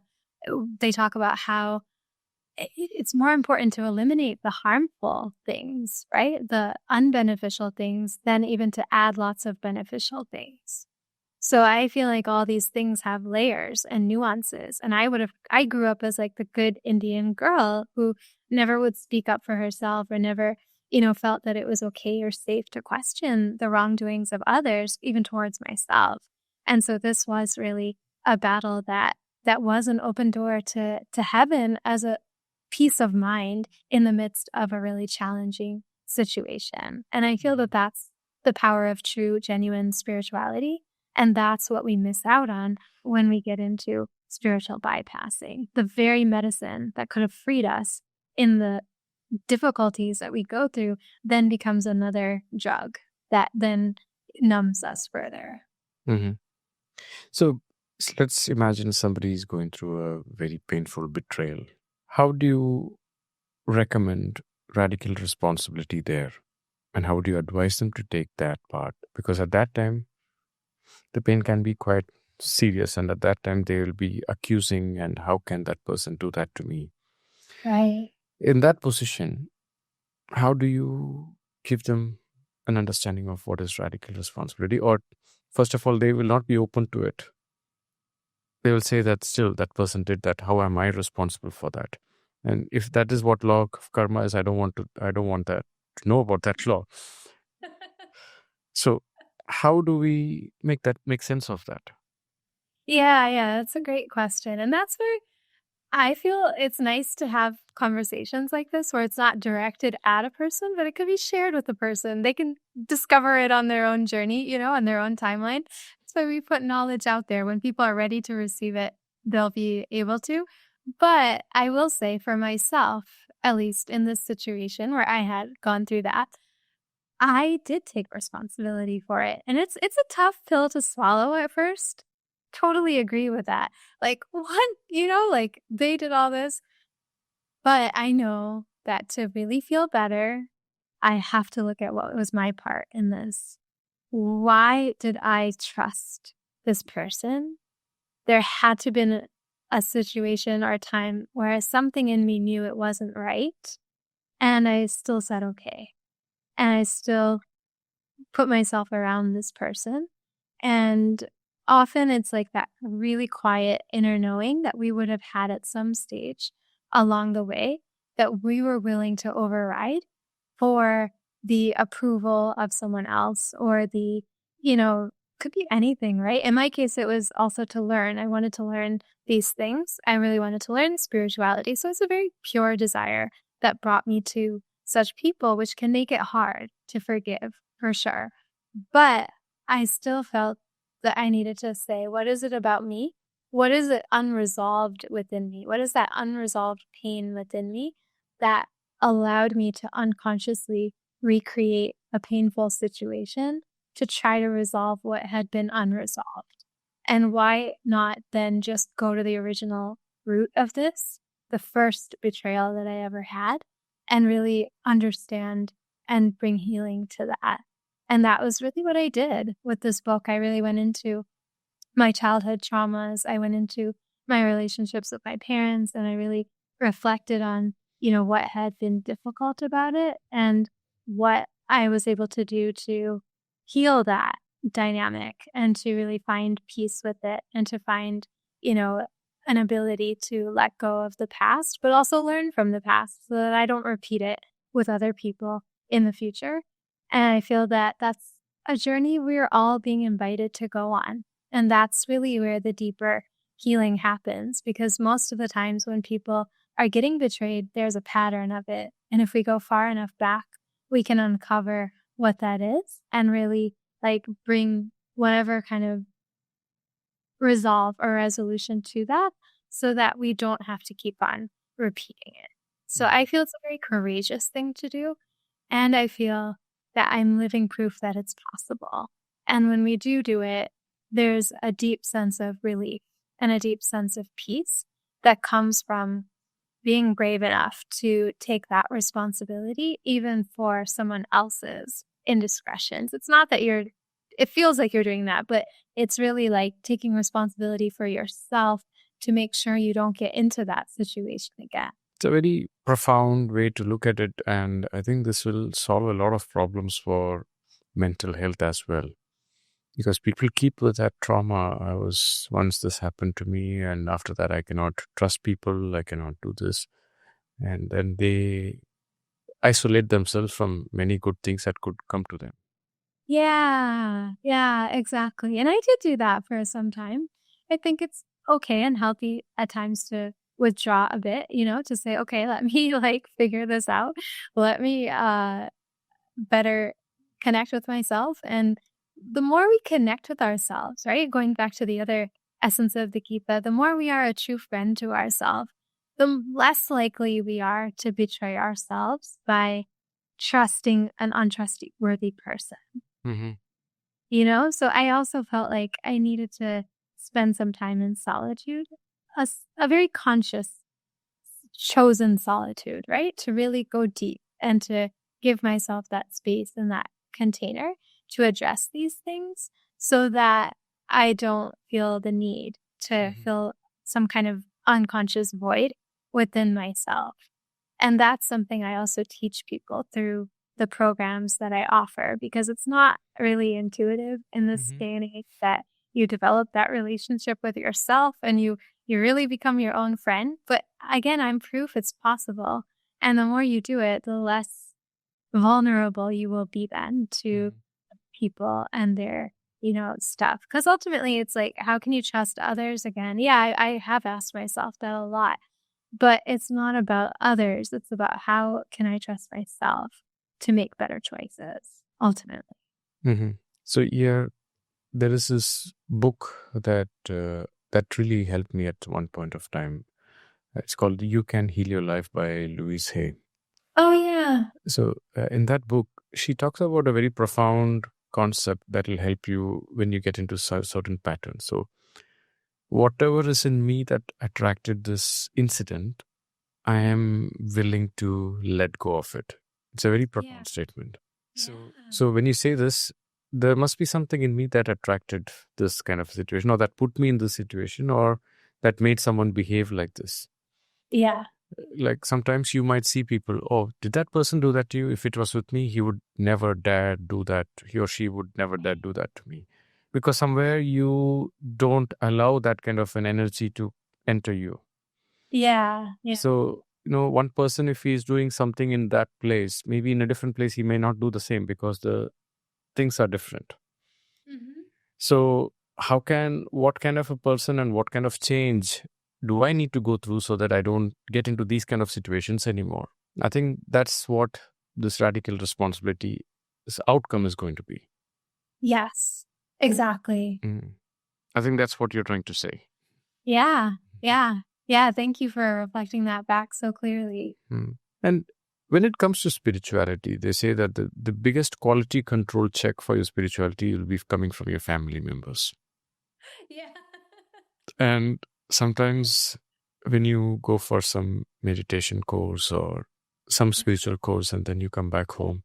they talk about how it's more important to eliminate the harmful things, right? The unbeneficial things than even to add lots of beneficial things. So I feel like all these things have layers and nuances. And I grew up as like the good Indian girl who never would speak up for herself or never, felt that it was okay or safe to question the wrongdoings of others, even towards myself. And so this was really a battle that was an open door to heaven as a peace of mind in the midst of a really challenging situation. And I feel that that's the power of true, genuine spirituality. And that's what we miss out on when we get into spiritual bypassing. The very medicine that could have freed us in the difficulties that we go through then becomes another drug that then numbs us further. So let's imagine somebody is going through a very painful betrayal. How do you recommend radical responsibility there? And how do you advise them to take that part? Because at that time, the pain can be quite serious. And at that time, they will be accusing, and how can that person do that to me? Right. In that position, how do you give them an understanding of what is radical responsibility? Or first of all, they will not be open to it. They will say that still that person did that. How am I responsible for that? And if that is what law of karma is, I don't want that to know about that law. So how do we make sense of that? Yeah, that's a great question. And that's where I feel it's nice to have conversations like this where it's not directed at a person, but it could be shared with a person. They can discover it on their own journey, on their own timeline. So we put knowledge out there. When people are ready to receive it, they'll be able to. But I will say for myself, at least in this situation where I had gone through that, I did take responsibility for it. And it's a tough pill to swallow at first. Totally agree with that. Like, what? Like they did all this. But I know that to really feel better, I have to look at what was my part in this. Why did I trust this person? There had to have been a situation or a time where something in me knew it wasn't right. And I still said, okay. And I still put myself around this person. And often it's like that really quiet inner knowing that we would have had at some stage along the way that we were willing to override for the approval of someone else or could be anything, right? In my case, it was also to learn. I wanted to learn these things. I really wanted to learn spirituality. So it's a very pure desire that brought me to such people, which can make it hard to forgive for sure. But I still felt that I needed to say, what is it about me? What is it unresolved within me? What is that unresolved pain within me that allowed me to unconsciously recreate a painful situation to try to resolve what had been unresolved? And why not then just go to the original root of this, the first betrayal that I ever had, and really understand and bring healing to that? And that was really what I did with this book. I really went into my childhood traumas. I went into my relationships with my parents, and I really reflected on, what had been difficult about it and what I was able to do to heal that dynamic and to really find peace with it and to find, an ability to let go of the past, but also learn from the past so that I don't repeat it with other people in the future. And I feel that that's a journey we're all being invited to go on. And that's really where the deeper healing happens, because most of the times when people are getting betrayed, there's a pattern of it. And if we go far enough back, we can uncover what that is and really bring whatever kind of resolve or resolution to that so that we don't have to keep on repeating it. So I feel it's a very courageous thing to do. And I feel that I'm living proof that it's possible. And when we do it, there's a deep sense of relief and a deep sense of peace that comes from being brave enough to take that responsibility, even for someone else's indiscretions. It's not that it feels like you're doing that, but it's really like taking responsibility for yourself to make sure you don't get into that situation again. It's a very profound way to look at it. And I think this will solve a lot of problems for mental health as well. Because people keep with that trauma. Once this happened to me, and after that, I cannot trust people. I cannot do this. And then they isolate themselves from many good things that could come to them. Yeah, exactly. And I did do that for some time. I think it's okay and healthy at times to withdraw a bit, to say, okay, let me figure this out. Let me better connect with myself. And the more we connect with ourselves, right? Going back to the other essence of the Gita, the more we are a true friend to ourselves, the less likely we are to betray ourselves by trusting an untrustworthy person. Mm-hmm. So I also felt like I needed to spend some time in solitude, a very conscious, chosen solitude, right? To really go deep and to give myself that space and that container to address these things so that I don't feel the need to fill some kind of unconscious void within myself. And that's something I also teach people through the programs that I offer, because it's not really intuitive in this day and age that you develop that relationship with yourself and you you really become your own friend. But again, I'm proof it's possible. And the more you do it, the less vulnerable you will be then to people and their, stuff. Because ultimately it's like, how can you trust others again? Yeah, I have asked myself that a lot, but it's not about others. It's about how can I trust myself to make better choices ultimately. Mm-hmm. So yeah, there is this book that that really helped me at one point of time. It's called "You Can Heal Your Life" by Louise Hay. Oh, yeah. So in that book, she talks about a very profound concept that will help you when you get into certain patterns. So whatever is in me that attracted this incident, I am willing to let go of it. It's a very profound statement. So when you say this, there must be something in me that attracted this kind of situation, or that put me in this situation, or that made someone behave like this. Yeah. Like sometimes you might see people, oh, did that person do that to you? If it was with me, he would never dare do that. He or she would never dare do that to me. Because somewhere you don't allow that kind of an energy to enter you. Yeah. Yeah. So, one person, if he is doing something in that place, maybe in a different place, he may not do the same because the things are different. Mm-hmm. So, what kind of a person and what kind of change do I need to go through so that I don't get into these kind of situations anymore? I think that's what this radical responsibility, this outcome is going to be. Yes, exactly. I think that's what you're trying to say. Yeah. Yeah. Yeah. Thank you for reflecting that back so clearly. And when it comes to spirituality, they say that the biggest quality control check for your spirituality will be coming from your family members. Yeah. And sometimes when you go for some meditation course or some spiritual course and then you come back home,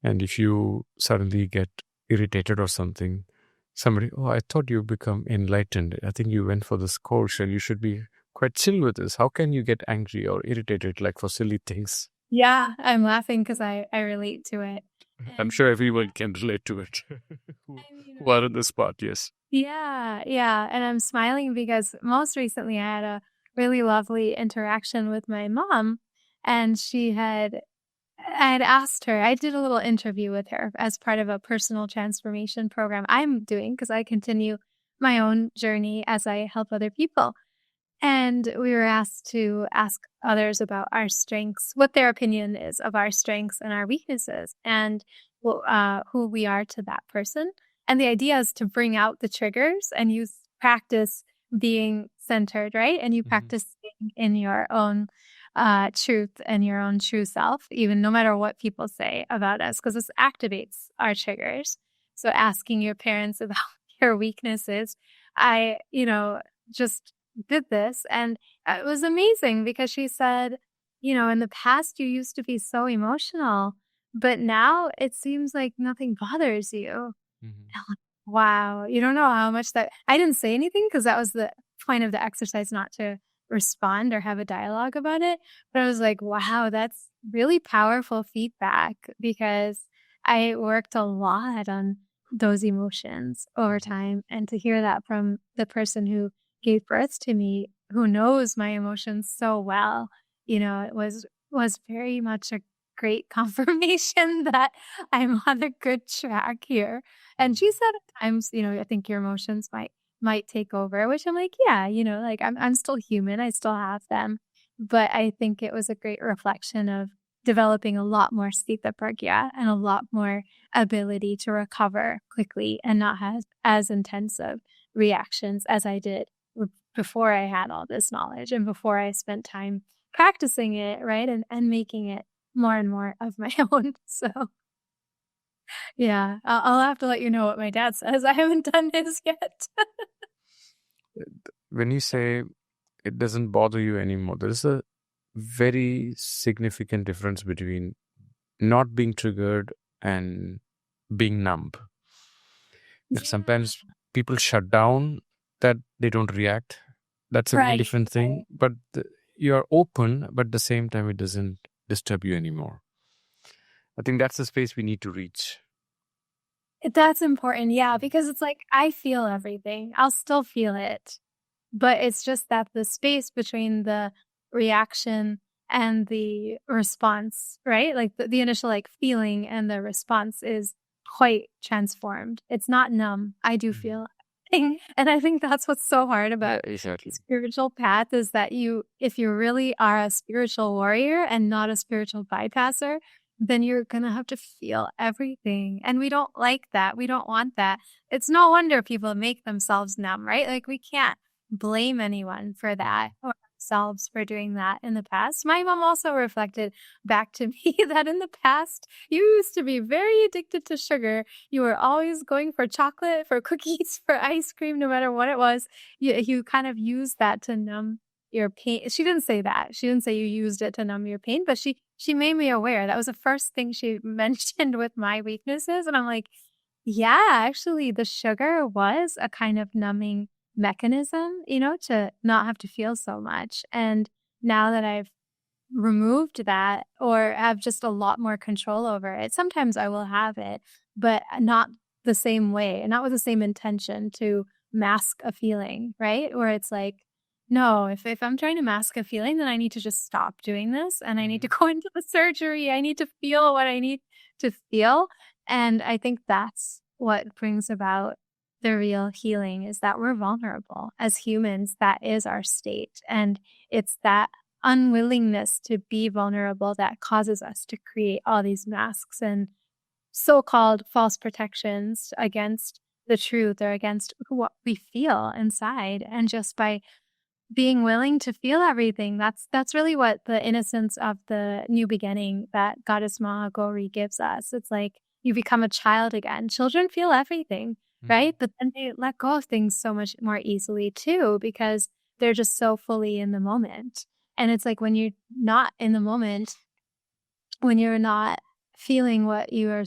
and if you suddenly get irritated or something, somebody, oh, I thought you become enlightened. I think you went for this course and you should be quite chill with this. How can you get angry or irritated like for silly things? Yeah, I'm laughing because I relate to it. I'm sure everyone can relate to it who are in this part, yes. Yeah, yeah. And I'm smiling because most recently I had a really lovely interaction with my mom, and I had asked her, I did a little interview with her as part of a personal transformation program I'm doing because I continue my own journey as I help other people. And we were asked to ask others about our strengths, what their opinion is of our strengths and our weaknesses, and who we are to that person. And the idea is to bring out the triggers and use practice being centered, right? And you practice being in your own truth and your own true self, even no matter what people say about us, because this activates our triggers. So asking your parents about your weaknesses, I, just did this, and it was amazing because she said, in the past you used to be so emotional, but now it seems like nothing bothers you. Wow, you don't know how much that I didn't say anything because that was the point of the exercise, not to respond or have a dialogue about it. But I was like, wow, that's really powerful feedback because I worked a lot on those emotions over time. And to hear that from the person who gave birth to me, who knows my emotions so well, it was very much a great confirmation that I'm on a good track here. And she said at times, I think your emotions might take over, which I'm like, yeah, like I'm still human. I still have them. But I think it was a great reflection of developing a lot more Sthitaprajna and a lot more ability to recover quickly and not have as intensive reactions as I did before I had all this knowledge and before I spent time practicing it, right? And making it more and more of my own. So yeah, I'll have to let you know what my dad says. I haven't done his yet. When you say it doesn't bother you anymore, there is a very significant difference between not being triggered and being numb. Sometimes people shut down, that they don't react. That's a very different thing. But you're open, but at the same time, it doesn't disturb you anymore. I think that's the space we need to reach. That's important. Yeah, because it's like I feel everything. I'll still feel it, but it's just that the space between the reaction and the response, right? Like the initial like feeling and the response is quite transformed. It's not numb. I do feel. And I think that's what's so hard about Exactly. spiritual path is that if you really are a spiritual warrior and not a spiritual bypasser, then you're going to have to feel everything. And we don't like that. We don't want that. It's no wonder people make themselves numb, right? Like we can't blame anyone for that or ourselves for doing that in the past. My mom also reflected back to me that in the past, you used to be very addicted to sugar. You were always going for chocolate, for cookies, for ice cream, no matter what it was. You kind of used that to numb your pain. She didn't say that. She didn't say you used it to numb your pain, but she made me aware. That was the first thing she mentioned with my weaknesses. And I'm like, yeah, actually the sugar was a kind of numbing mechanism, to not have to feel so much. And now that I've removed that or have just a lot more control over it, sometimes I will have it, but not the same way, not with the same intention to mask a feeling, right? Where it's like, no, if I'm trying to mask a feeling, then I need to just stop doing this and I need to go into the surgery. I need to feel what I need to feel. And I think that's what brings about the real healing is that we're vulnerable as humans. That is our state. And it's that unwillingness to be vulnerable that causes us to create all these masks and so-called false protections against the truth or against what we feel inside. And just by being willing to feel everything, that's really what the innocence of the new beginning that Goddess Mahagauri gives us. It's like you become a child again. Children feel everything, right? But then they let go of things so much more easily too, because they're just so fully in the moment. And it's like when you're not in the moment, when you're not feeling what you are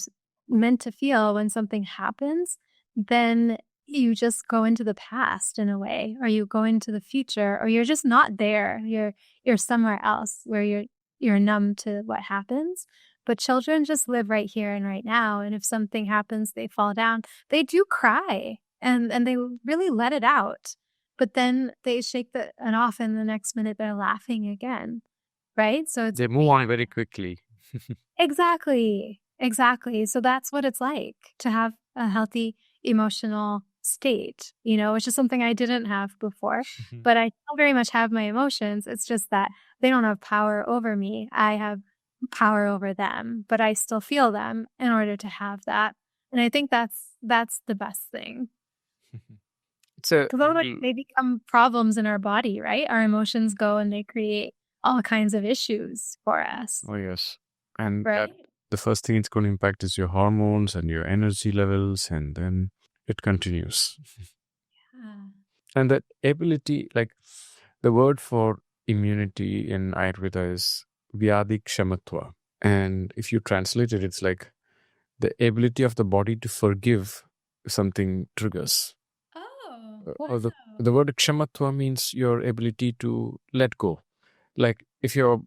meant to feel when something happens, then you just go into the past in a way, or you go into the future, or you're just not there. You're somewhere else where you're numb to what happens. But children just live right here and right now. And if something happens, they fall down, they do cry and they really let it out. But then they shake it off and the next minute they're laughing again. Right? So They move on very quickly. Exactly. So that's what it's like to have a healthy emotional state, which is something I didn't have before, but I still very much have my emotions. It's just that they don't have power over me. I have power over them, but I still feel them in order to have that. And I think that's the best thing. So Because otherwise they become problems in our body, right? Our emotions go and they create all kinds of issues for us. Oh, yes. And right? the first thing it's going to impact is your hormones and your energy levels, and then it continues. And that ability, like the word for immunity in Ayurveda is vyadi kshamatva. And if you translate it, it's like the ability of the body to forgive if something triggers. Or the word kshamatva means your ability to let go. Like if you're,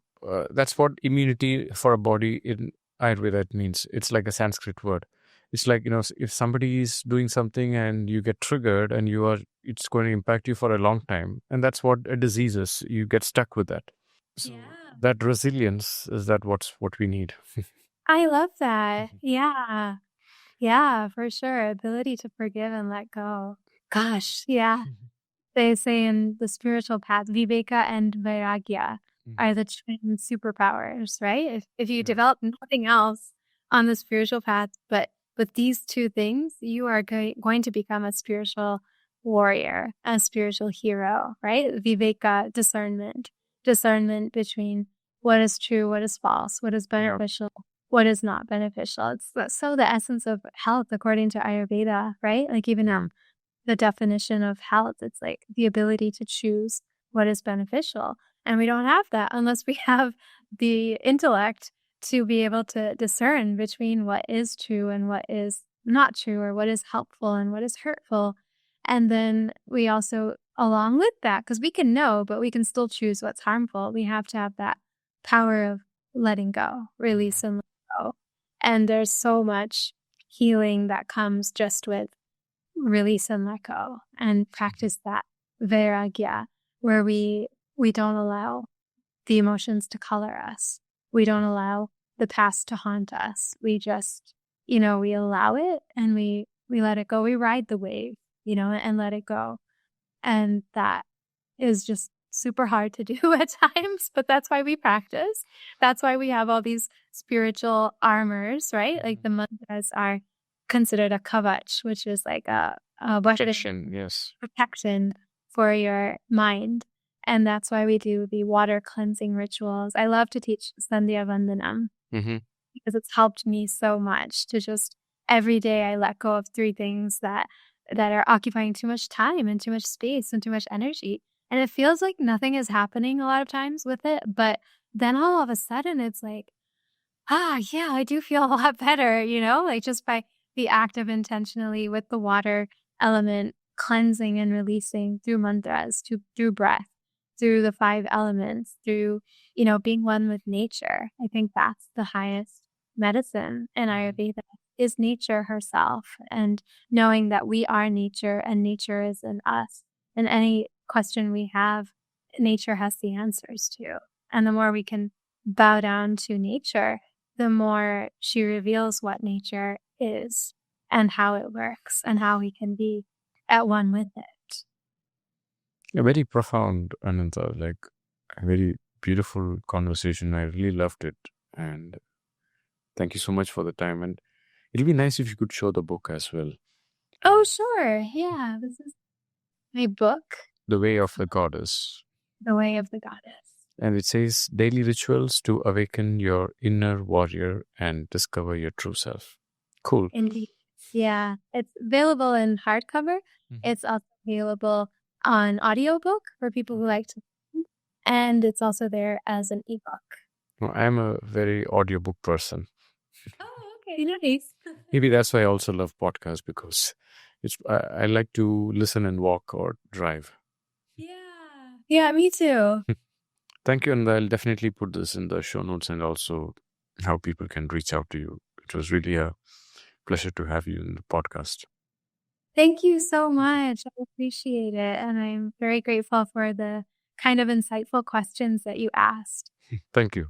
that's what immunity for a body in Ayurveda it means. It's like a Sanskrit word. It's like, if somebody is doing something and you get triggered and it's going to impact you for a long time. And that's what a disease is. You get stuck with that. So that resilience is what we need. I love that. Yeah. Yeah, for sure. Ability to forgive and let go. Gosh, yeah. They say in the spiritual path, Viveka and Vairagya are the twin superpowers, right? If you develop nothing else on the spiritual path, but with these two things, you are going to become a spiritual warrior, a spiritual hero, right? Viveka, discernment between what is true, what is false, what is beneficial, what is not beneficial. It's so the essence of health according to Ayurveda, right? Like even the definition of health, it's like the ability to choose what is beneficial. And we don't have that unless we have the intellect to be able to discern between what is true and what is not true, or what is helpful and what is hurtful. And then we also, along with that, because we can know, but we can still choose what's harmful, we have to have that power of letting go, release and let go. And there's so much healing that comes just with release and let go and practice that vairagya, where we don't allow the emotions to color us. We don't allow the past to haunt us. We just, we allow it and we let it go. We ride the wave, and let it go. And that is just super hard to do at times, but that's why we practice. That's why we have all these spiritual armors, right? Like the mantras are considered a kavach, which is like a Protection, yes. protection for your mind. And that's why we do the water cleansing rituals. I love to teach Sandhya Vandanam because it's helped me so much to just every day I let go of 3 things that are occupying too much time and too much space and too much energy. And it feels like nothing is happening a lot of times with it. But then all of a sudden it's like, yeah, I do feel a lot better, like just by the act of intentionally with the water element cleansing and releasing through mantras, through breath, through the 5 elements, through, being one with nature. I think that's the highest medicine in Ayurveda is nature herself, and knowing that we are nature and nature is in us. And any question we have, nature has the answers to. And the more we can bow down to nature, the more she reveals what nature is and how it works and how we can be at one with it. A very profound, Ananta, like a very beautiful conversation. I really loved it. And thank you so much for the time. And it'll be nice if you could show the book as well. Oh, sure. Yeah, this is my book. The Way of the Goddess. The Way of the Goddess. And it says daily rituals to awaken your inner warrior and discover your true self. Cool. Indeed. Yeah. It's available in hardcover. It's also available on audiobook for people who like to listen. And it's also there as an ebook. Well, I'm a very audiobook person. Oh, okay. Nice. Maybe that's why I also love podcasts, because I like to listen and walk or drive. Yeah, me too. Thank you. And I'll definitely put this in the show notes and also how people can reach out to you. It was really a pleasure to have you in the podcast. Thank you so much. I appreciate it. And I'm very grateful for the kind of insightful questions that you asked. Thank you.